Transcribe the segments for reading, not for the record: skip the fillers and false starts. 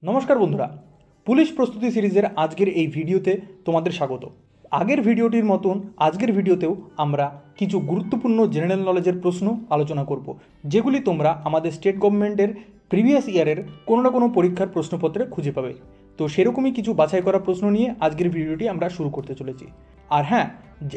নমস্কার বন্ধুরা, পুলিশ প্রস্তুতি সিরিজের আজকের এই ভিডিওতে তোমাদের স্বাগত। আগের ভিডিওটির মতন আজকের ভিডিওতেও আমরা কিছু গুরুত্বপূর্ণ জেনারেল নলেজের প্রশ্ন আলোচনা করব, যেগুলি তোমরা আমাদের স্টেট গভর্নমেন্টের প্রিভিয়াস ইয়ারের কোনো না কোনো পরীক্ষার প্রশ্নপত্রে খুঁজে পাবে। তো সেরকমই কিছু বাছাই করা প্রশ্ন নিয়ে আজকের ভিডিওটি আমরা শুরু করতে চলেছি। আর হ্যাঁ,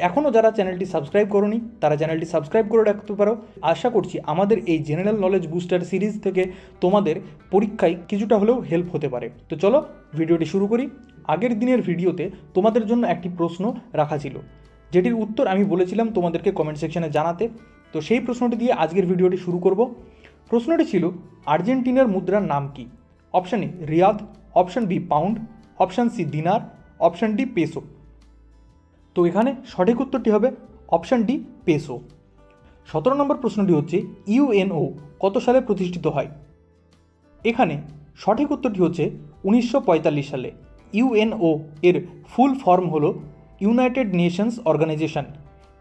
এখনও যারা চ্যানেলটি সাবস্ক্রাইব করোনি তারা চ্যানেলটি সাবস্ক্রাইব করে রাখতে পারো। আশা করছি আমাদের এই জেনারেল নলেজ বুস্টার সিরিজ থেকে তোমাদের পরীক্ষায় কিছুটা হলেও হেল্প হতে পারে। তো চলো ভিডিওটি শুরু করি। আগের দিনের ভিডিওতে তোমাদের জন্য একটি প্রশ্ন রাখা ছিল, যেটির উত্তর আমি বলেছিলাম তোমাদেরকে কমেন্ট সেকশনে জানাতে। তো সেই প্রশ্নটি দিয়ে আজকের ভিডিওটি শুরু করব। প্রশ্নটি ছিল, আর্জেন্টিনার মুদ্রার নাম কি? অপশান এ রিয়াদ, option B pound, option C দিনার, অপশান ডি পেসো। তো এখানে সঠিক উত্তরটি হবে অপশান ডি পেসো। 17 নম্বর প্রশ্নটি হচ্ছে, ইউএনও কত সালে প্রতিষ্ঠিত হয়? এখানে সঠিক উত্তরটি হচ্ছে 1945 সালে। ইউএনও এর ফুল ফর্ম হলো ইউনাইটেড নেশনস অর্গানাইজেশন।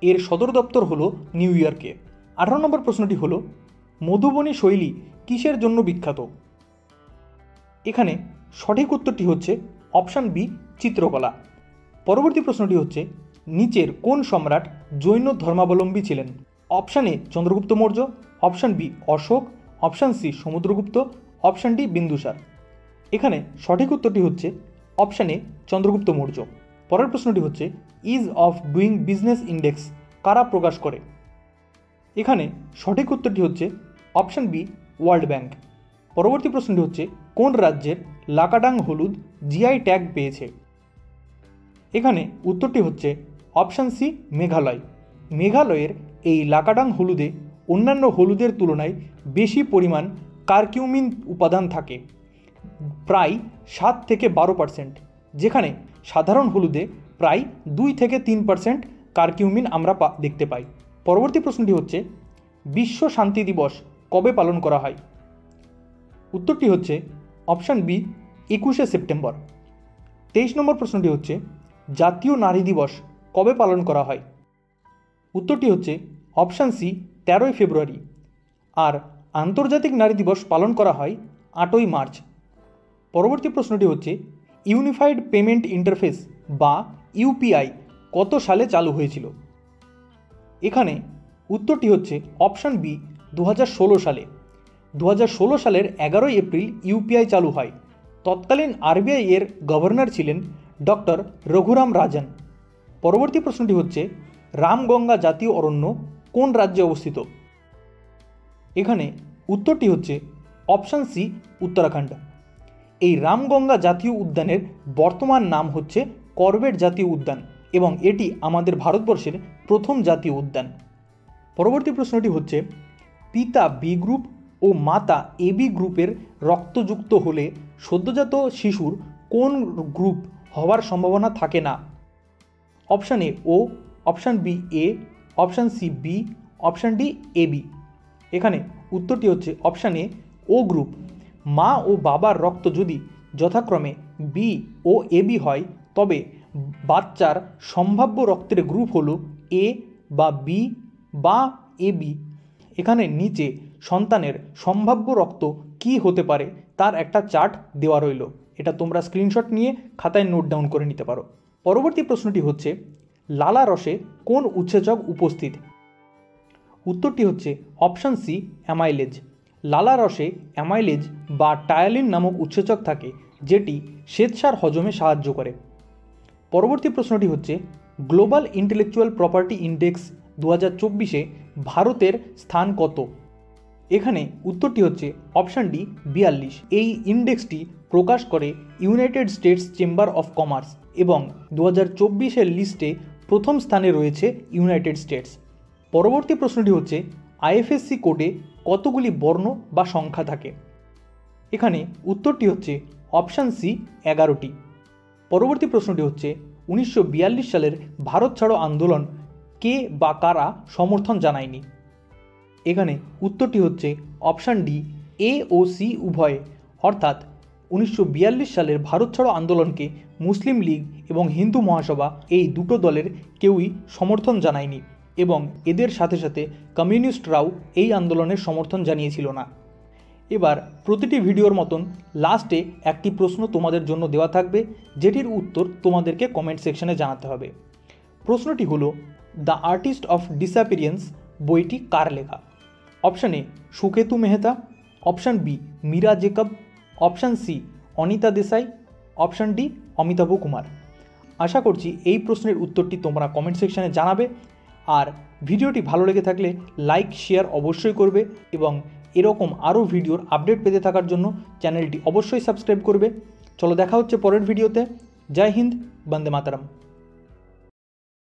এর সদর দপ্তর হলো নিউ ইয়র্কে। 18 নম্বর প্রশ্নটি হলো, মধুবনী শৈলী কিসের জন্য বিখ্যাত? এখানে সঠিক উত্তরটি হচ্ছে অপশান বি চিত্রকলা। পরবর্তী প্রশ্নটি হচ্ছে, নিচের কোন সম্রাট জৈন ধর্মাবলম্বী ছিলেন? Option A Chandragupta Maurya, option B Ashoka, option C Samudragupta, option D Bindusara. এখানে সঠিক উত্তরটি হচ্ছে অপশান এ চন্দ্রগুপ্ত মৌর্য। পরের প্রশ্নটি হচ্ছে, is of doing business index কারা প্রকাশ করে? এখানে সঠিক উত্তরটি হচ্ছে অপশান বি ওয়ার্ল্ড ব্যাংক। পরবর্তী প্রশ্নটি হচ্ছে, কোন রাজ্যের লাকাডাং হলুদ জিআই ট্যাগ পেয়েছে? এখানে উত্তরটি হচ্ছে অপশান সি মেঘালয়। মেঘালয়ের এই লাকাডাং হলুদে অন্যান্য হলুদের তুলনায় বেশি পরিমাণ কারকিউমিন উপাদান থাকে, প্রায় 7 থেকে 12%, যেখানে সাধারণ হলুদে প্রায় 2 থেকে 3% কারকিউমিন আমরা দেখতে পাই। পরবর্তী প্রশ্নটি হচ্ছে, বিশ্ব শান্তি দিবস কবে পালন করা হয়? উত্তরটি হচ্ছে অপশান বি 21শে সেপ্টেম্বর। 23 নম্বর প্রশ্নটি হচ্ছে, জাতীয় নারী দিবস কবে পালন করা হয়? উত্তরটি হচ্ছে অপশান সি 13ই ফেব্রুয়ারি। আর আন্তর্জাতিক নারী দিবস পালন করা হয় 8ই মার্চ। পরবর্তী প্রশ্নটি হচ্ছে, ইউনিফাইড পেমেন্ট ইন্টারফেস বা ইউপিআই কত সালে চালু হয়েছিল? এখানে উত্তরটি হচ্ছে অপশান বি 2016 সালে। 2016 সালের 11ই এপ্রিল ইউপিআই চালু হয়। তৎকালীন আরবিআই এর গভর্নর ছিলেন ডক্টর রঘুরাম রাজন। পরবর্তী প্রশ্নটি হচ্ছে, রামগঙ্গা জাতীয় অরণ্য কোন রাজ্যে অবস্থিত? এখানে উত্তরটি হচ্ছে অপশান সি উত্তরাখণ্ড। এই রামগঙ্গা জাতীয় উদ্যানের বর্তমান নাম হচ্ছে করবেট জাতীয় উদ্যান এবং এটি আমাদের ভারতবর্ষের প্রথম জাতীয় উদ্যান। পরবর্তী প্রশ্নটি হচ্ছে, পিতা বি গ্রুপ ও মাতা এবি গ্রুপের রক্তযুক্ত হলে সদ্যজাত শিশুর কোন গ্রুপ হওয়ার সম্ভাবনা থাকে না? Option A O, option B A, option C B, option D AB. এখানে উত্তরটি হচ্ছে অপশান এ ও গ্রুপ। মা ও বাবার রক্ত যদি যথাক্রমে বি ও এবি হয়, তবে বাচ্চার সম্ভাব্য রক্তের গ্রুপ হলো এ বা বি বা এবি। এখানে নিচে সন্তানের সম্ভাব্য রক্ত কি হতে পারে তার একটা চার্ট দেওয়া রইল, এটা তোমরা স্ক্রিনশট নিয়ে খাতায় নোট ডাউন করে নিতে পারো। পরবর্তী প্রশ্নটি হচ্ছে, লালা রসে কোন উৎসেচক উপস্থিত? উত্তরটি হচ্ছে অপশান সি অ্যামাইলেজ। লালা রসে অ্যামাইলেজ বা টায়ালিন নামক উৎসেচক থাকে, যেটি শ্বেতসার হজমে সাহায্য করে। পরবর্তী প্রশ্নটি হচ্ছে, গ্লোবাল ইন্টেলেকচুয়াল প্রপার্টি ইন্ডেক্স 2024-এ ভারতের স্থান কত? এখানে উত্তরটি হচ্ছে অপশান ডি 42। এই ইন্ডেক্সটি প্রকাশ করে United states chamber of commerce এবং 2024-এর লিস্টে প্রথম স্থানে রয়েছে ইউনাইটেড স্টেটস। পরবর্তী প্রশ্নটি হচ্ছে, আইএফএসসি কোডে কতগুলি বর্ণ বা সংখ্যা থাকে? এখানে উত্তরটি হচ্ছে অপশান সি 11টি। পরবর্তী প্রশ্নটি হচ্ছে, 1942 সালের ভারত ছাড়ো আন্দোলন কে বা কারা সমর্থন জানায়নি? এখানে উত্তরটি হচ্ছে অপশান ডি এ ও সি উভয়ে, অর্থাৎ 1942 সালের ভারত ছাড়ো আন্দোলনকে মুসলিম লীগ এবং হিন্দু মহাসভা এই দুটো দলের কেউই সমর্থন জানায়নি এবং এদের সাথে সাথে কমিউনিস্টরাও এই আন্দোলনের সমর্থন জানিয়েছিল না। এবার প্রতিটি ভিডিওর মতন লাস্টে একটি প্রশ্ন তোমাদের জন্য দেওয়া থাকবে, যেটির উত্তর তোমাদেরকে কমেন্ট সেকশনে জানাতে হবে। প্রশ্নটি হলো, দ্য আর্টিস্ট অফ ডিসঅ্যাপিয়ারেন্স বইটি কার লেখা? Option A Suketu Mehta, option B Meera Jacob, option C Anita Desai, option D Amitabh Kumar. আশা করছি এই প্রশ্নের উত্তরটি তোমরা কমেন্ট সেকশনে জানাবে। আর ভিডিওটি ভালো লেগে থাকলে লাইক শেয়ার অবশ্যই করবে এবং এরকম আরও ভিডিওর আপডেট পেতে থাকার জন্য চ্যানেলটি অবশ্যই সাবস্ক্রাইব করবে। চলো দেখা হচ্ছে পরের ভিডিওতে। জয় হিন্দ, বন্দে মাতরম।